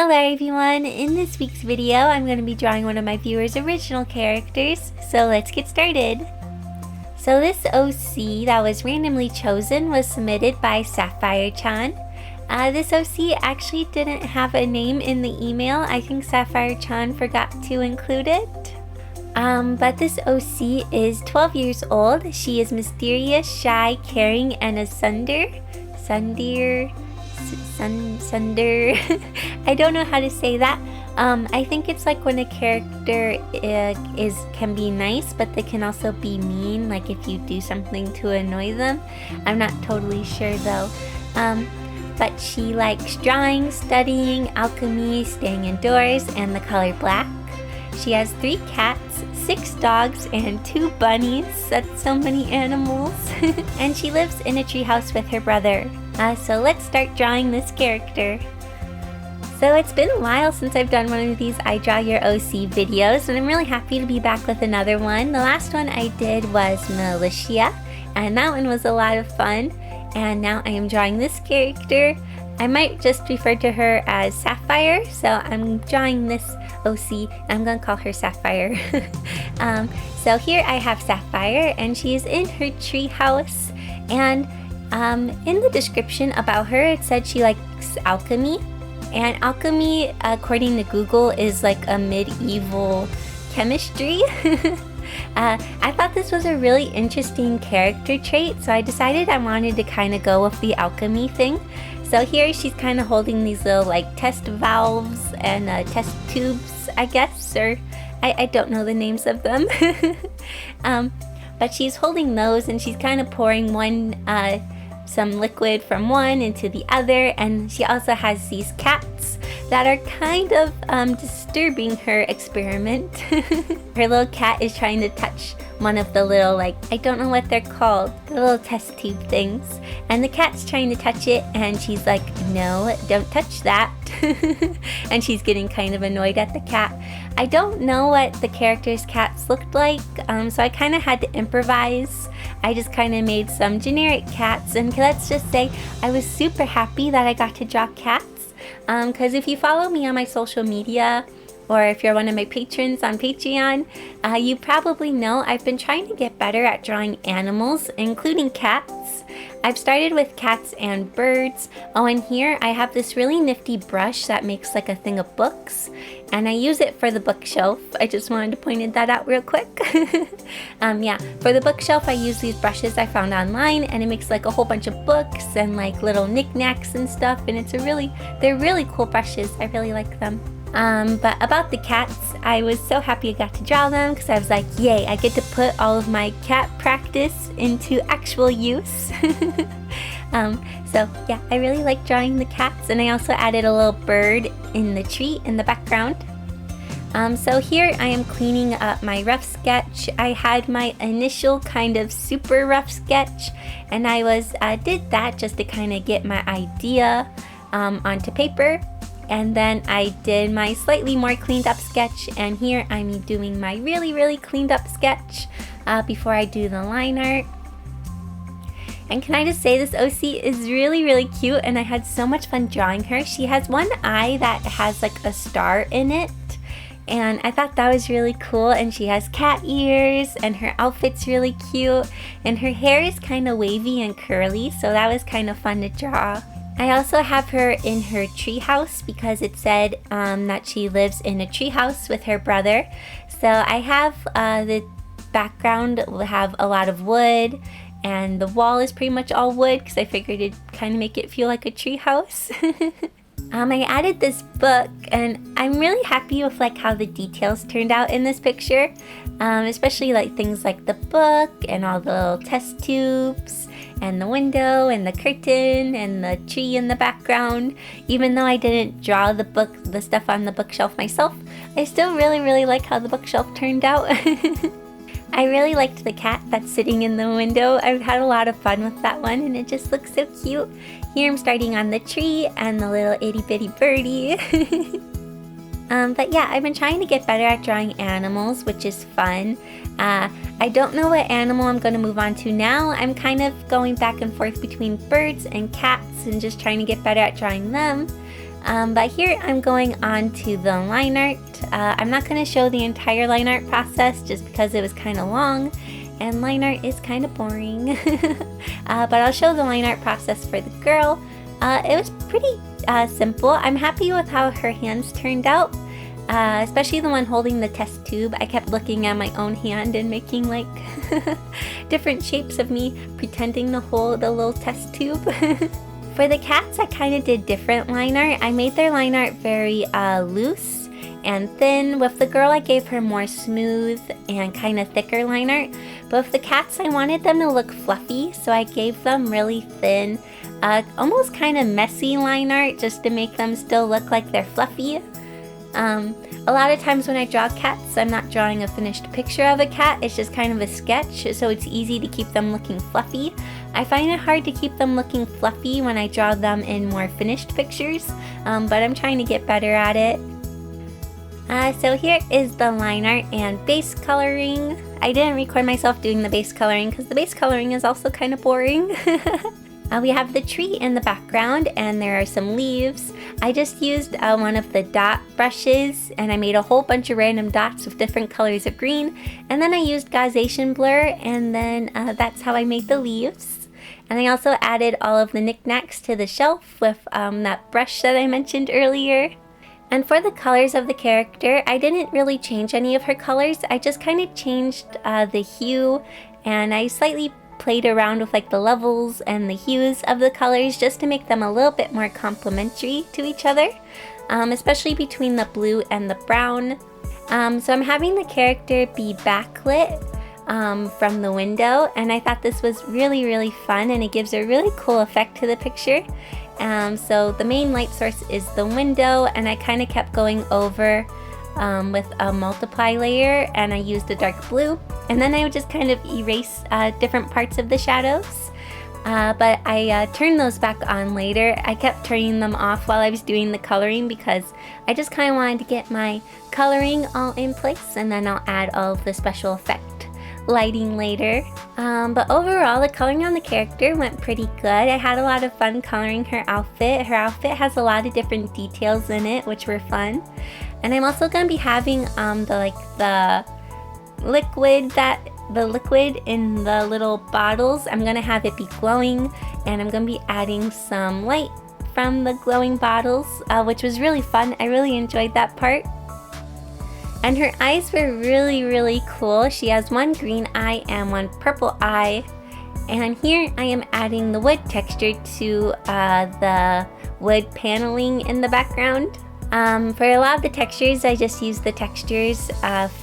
Hello everyone! In this week's video, I'm going to be drawing one of my viewers' original characters, so let's get started. So this OC that was randomly chosen was submitted by Sapphire-chan. This OC actually didn't have a name in the email. I think Sapphire-chan forgot to include it. But this OC is 12 years old. She is mysterious, shy, caring, and a sunder. I don't know how to say that. I think it's like when a character can be nice, but they can also be mean, like if you do something to annoy them. I'm not totally sure though. But she likes drawing, studying, alchemy, staying indoors, and the color black. She has 3 cats, 6 dogs, and 2 bunnies. That's so many animals. And she lives in a treehouse with her brother. So let's start drawing this character. So it's been a while since I've done one of these I Draw Your OC videos, and I'm really happy to be back with another one. The last one I did was Militia, and that one was a lot of fun. And now I am drawing this character. I might just refer to her as Sapphire, so I'm drawing this OC. I'm gonna call her Sapphire. So here I have Sapphire, and she is in her treehouse. And in the description about her, it said she likes alchemy. And alchemy, according to Google, is like a medieval chemistry. I thought this was a really interesting character trait, so I decided I wanted to kind of go with the alchemy thing. So here she's kind of holding these little like test valves and test tubes, I guess, or I don't know the names of them. But she's holding those, and she's kind of pouring some liquid from one into the other, and she also has these cats that are kind of disturbing her experiment. Her little cat is trying to touch one of the little, I don't know what they're called, the little test tube things, and the cat's trying to touch it, and she's like, no, don't touch that. And she's getting kind of annoyed at the cat. I don't know what the character's cats looked like, so I kind of had to improvise. I just kind of made some generic cats, and let's just say I was super happy that I got to draw cats, because if you follow me on my social media, or if you're one of my patrons on Patreon, you probably know I've been trying to get better at drawing animals, including cats. I've started with cats and birds. Oh, and here I have this really nifty brush that makes like a thing of books, and I use it for the bookshelf. I just wanted to point that out real quick. Yeah, for the bookshelf I use these brushes I found online, and it makes like a whole bunch of books and like little knickknacks and stuff, and they're really cool brushes. I really like them. But about the cats, I was so happy I got to draw them, because I was like, yay, I get to put all of my cat practice into actual use. So yeah, I really like drawing the cats, and I also added a little bird in the tree in the background. So here I am cleaning up my rough sketch. I had my initial kind of super rough sketch, and I did that just to kind of get my idea onto paper. And then I did my slightly more cleaned up sketch, and here I'm doing my really cleaned up sketch before I do the line art. And can I just say, this OC is really cute, and I had so much fun drawing her. She has one eye that has like a star in it, and I thought that was really cool. And she has cat ears, and her outfit's really cute, and her hair is kind of wavy and curly, so that was kind of fun to draw. I also have her in her treehouse because it said that she lives in a treehouse with her brother. So I have the background will have a lot of wood, and the wall is pretty much all wood because I figured it'd kind of make it feel like a treehouse. I added this book, and I'm really happy with like how the details turned out in this picture, especially like things like the book and all the little test tubes and the window and the curtain and the tree in the background. Even though I didn't draw the stuff on the bookshelf myself, I still really like how the bookshelf turned out. I really liked the cat that's sitting in the window. I've had a lot of fun with that one, and it just looks so cute. Here I'm starting on the tree and the little itty bitty birdie. But yeah, I've been trying to get better at drawing animals, which is fun. I don't know what animal I'm going to move on to now. I'm kind of going back and forth between birds and cats and just trying to get better at drawing them. But here I'm going on to the line art. I'm not going to show the entire line art process just because it was kind of long and line art is kind of boring. But I'll show the line art process for the girl. It was pretty simple. I'm happy with how her hands turned out, especially the one holding the test tube. I kept looking at my own hand and making like different shapes of me pretending to hold a little test tube. For the cats, I kind of did different line art. I made their line art very loose and thin. With the girl, I gave her more smooth and kind of thicker line art. But with the cats, I wanted them to look fluffy, so I gave them really thin, almost kind of messy line art just to make them still look like they're fluffy. A lot of times when I draw cats, I'm not drawing a finished picture of a cat, it's just kind of a sketch, so it's easy to keep them looking fluffy. I find it hard to keep them looking fluffy when I draw them in more finished pictures, but I'm trying to get better at it. So here is the line art and base coloring. I didn't record myself doing the base coloring because the base coloring is also kind of boring. We have the tree in the background and there are some leaves. I just used one of the dot brushes and I made a whole bunch of random dots with different colors of green, and then I used Gaussian blur, and then that's how I made the leaves. And I also added all of the knickknacks to the shelf with that brush that I mentioned earlier. And for the colors of the character, I didn't really change any of her colors. I just kind of changed the hue, and I slightly played around with like the levels and the hues of the colors just to make them a little bit more complementary to each other, especially between the blue and the brown. So I'm having the character be backlit from the window, and I thought this was really fun, and it gives a really cool effect to the picture. So the main light source is the window, and I kind of kept going over with a multiply layer, and I used a dark blue, and then I would just kind of erase different parts of the shadows, but I turned those back on later. I kept turning them off while I was doing the coloring because I just kind of wanted to get my coloring all in place, and then I'll add all of the special effect lighting later. But overall, the coloring on the character went pretty good. I had a lot of fun coloring her outfit. Her outfit has a lot of different details in it, which were fun. And I'm also going to be having the liquid in the little bottles. I'm going to have it be glowing, and I'm going to be adding some light from the glowing bottles, which was really fun. I really enjoyed that part. And her eyes were really cool. She has one green eye and one purple eye. And here I am adding the wood texture to the wood paneling in the background. For a lot of the textures, I just used the textures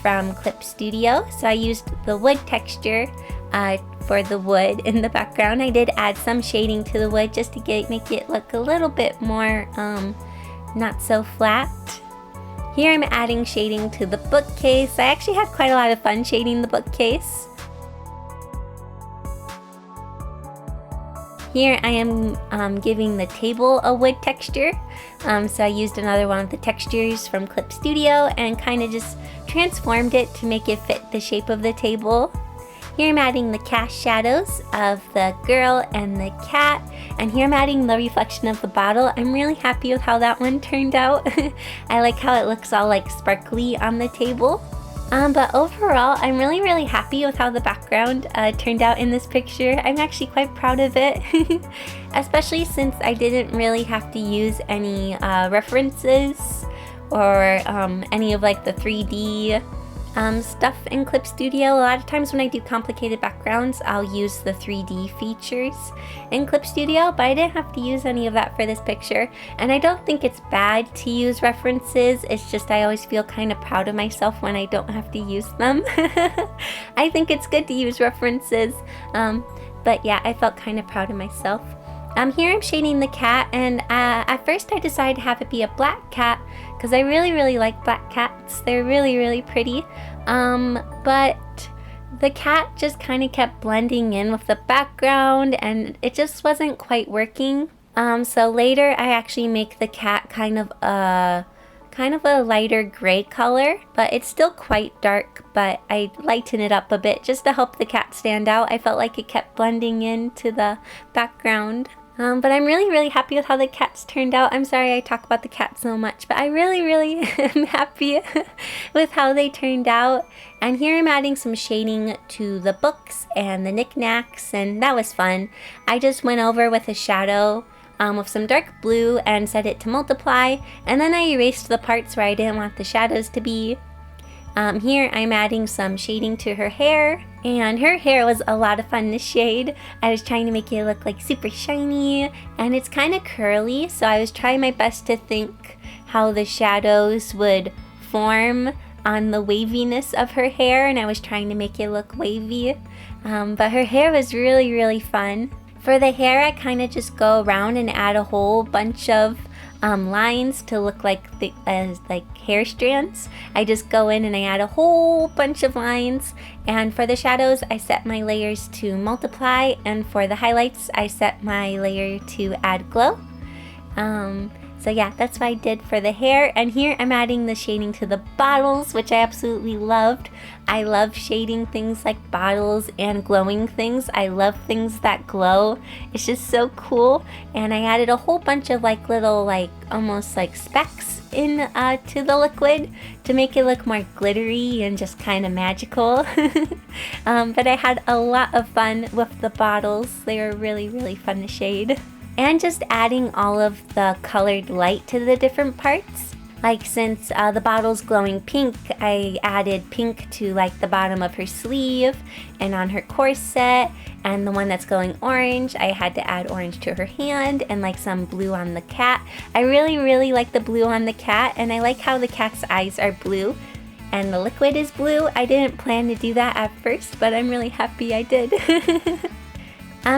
from Clip Studio. So I used the wood texture for the wood in the background. I did add some shading to the wood just to make it look a little bit more not so flat. Here I'm adding shading to the bookcase. I actually had quite a lot of fun shading the bookcase. Here I am giving the table a wood texture. So I used another one of the textures from Clip Studio and kind of just transformed it to make it fit the shape of the table. Here I'm adding the cast shadows of the girl and the cat, and here I'm adding the reflection of the bottle. I'm really happy with how that one turned out. I like how it looks all like sparkly on the table. But overall, I'm really happy with how the background turned out in this picture. I'm actually quite proud of it, especially since I didn't really have to use any references or any of like the 3D stuff in Clip Studio. A lot of times when I do complicated backgrounds, I'll use the 3D features in Clip Studio, but I didn't have to use any of that for this picture. And I don't think it's bad to use references, it's just I always feel kind of proud of myself when I don't have to use them. I think it's good to use references, but yeah, I felt kind of proud of myself. Here I'm shading the cat, and at first I decided to have it be a black cat because I really like black cats. They're really pretty. But the cat just kind of kept blending in with the background, and it just wasn't quite working. So later I actually make the cat kind of a lighter gray color, but it's still quite dark, but I lighten it up a bit just to help the cat stand out. I felt like it kept blending into the background. But I'm really happy with how the cats turned out. I'm sorry I talk about the cats so much, but I really am happy with how they turned out. And here I'm adding some shading to the books and the knickknacks, and that was fun. I just went over with a shadow with some dark blue and set it to multiply, and then I erased the parts where I didn't want the shadows to be. Here I'm adding some shading to her hair, and her hair was a lot of fun to shade. I was trying to make it look like super shiny, and it's kind of curly, so I was trying my best to think how the shadows would form on the waviness of her hair, and I was trying to make it look wavy. But her hair was really fun. For the hair, I kind of just go around and add a whole bunch of lines to look like hair strands. I just go in and I add a whole bunch of lines, and for the shadows I set my layers to multiply, and for the highlights I set my layer to add glow. So yeah, that's what I did for the hair. And here I'm adding the shading to the bottles, which I absolutely loved. I love shading things like bottles and glowing things. I love things that glow. It's just so cool. And I added a whole bunch of little almost like specks in to the liquid to make it look more glittery and just kind of magical. But I had a lot of fun with the bottles. They were really fun to shade. And just adding all of the colored light to the different parts. Like since the bottle's glowing pink, I added pink to the bottom of her sleeve and on her corset, and the one that's glowing orange, I had to add orange to her hand, and some blue on the cat. I really like the blue on the cat, and I like how the cat's eyes are blue and the liquid is blue. I didn't plan to do that at first, but I'm really happy I did.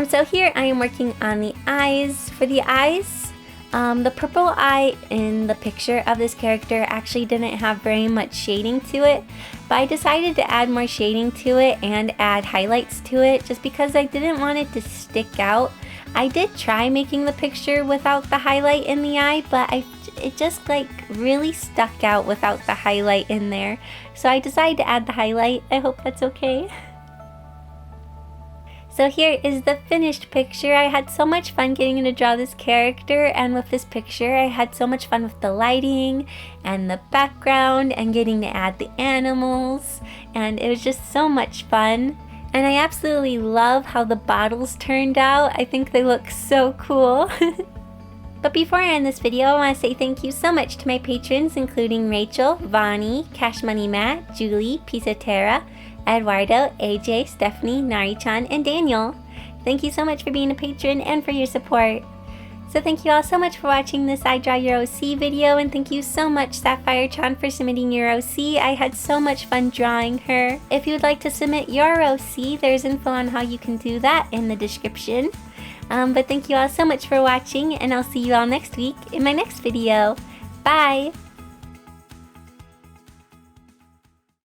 So here I am working on the eyes. For the eyes, the purple eye in the picture of this character actually didn't have very much shading to it, but I decided to add more shading to it and add highlights to it just because I didn't want it to stick out. I did try making the picture without the highlight in the eye, but it just really stuck out without the highlight in there. So I decided to add the highlight. I hope that's okay. So here is the finished picture. I had so much fun getting to draw this character, and with this picture I had so much fun with the lighting and the background and getting to add the animals, and it was just so much fun. And I absolutely love how the bottles turned out. I think they look so cool. But before I end this video, I want to say thank you so much to my patrons, including Rachel, Vani, Cash Money Matt, Julie, Pizza Terra, Eduardo, AJ, Stephanie, Nari-chan, and Daniel. Thank you so much for being a patron and for your support. So thank you all so much for watching this I Draw Your OC video, and thank you so much Sapphire-chan for submitting your OC. I had so much fun drawing her. If you would like to submit your OC, there's info on how you can do that in the description. But thank you all so much for watching, and I'll see you all next week in my next video. Bye!